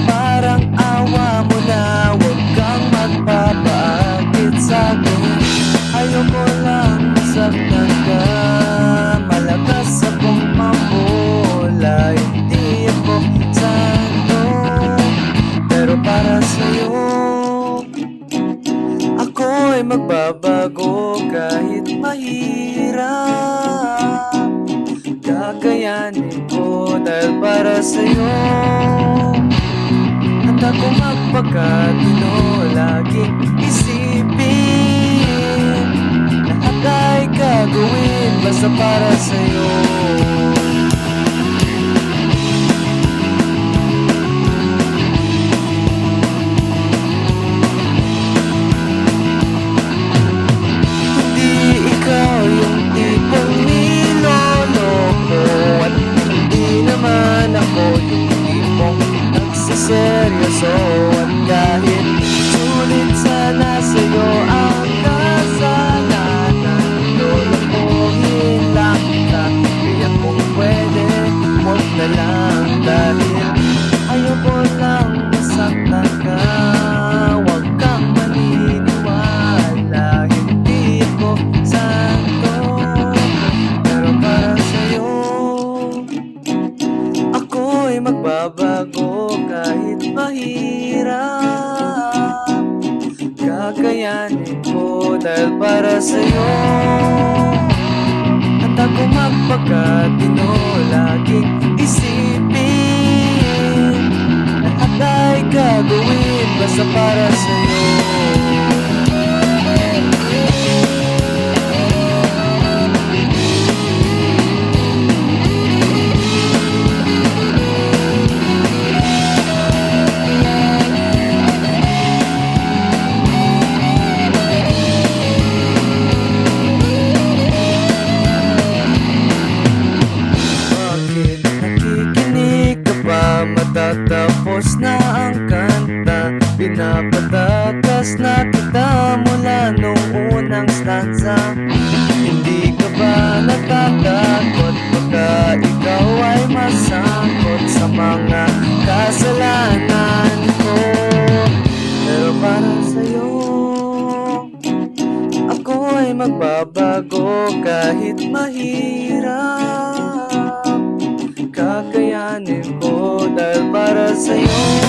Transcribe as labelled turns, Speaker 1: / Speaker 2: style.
Speaker 1: Parang awa mo na, huwag kang magpapaakit sa'kin. Ayoko lang masaktan ka, malakas akong mamula. Hindi ako santo, pero para sa'yo ako'y magbabago kahit mahirap. Kakayanin ko dahil para sa'yo. Handa ko magpakatino, laging isipin lahat ay gagawin basta para sa'yo. Hindi ikaw yung tipong niloloko, at hindi naman ako yung tipong seryoso. At kahit sulit sana sa'yo ang kasalanan, lolokohin lang kita. Kaya kung pwede, huwag na lang, dahil ayoko lang masaktan ka. Huwag kang maniniwala, hindi ako santo, pero para sa'yo ako'y magbabago kahit mahirap. Kakayanin ko dahil para sa'yo. Handa ko magpakatino, laging isipin lahat ay gagawin basta para sa'yo. Matatapos na ang kanta, pinapatakas na kita mula nung unang stanza. Hindi ka ba natatakot baka ikaw ay masangkot sa mga kasalanan ko? Pero para sa'yo ako ay magbabago kahit mahirap. Kakayanin ko dahil para sa'yo.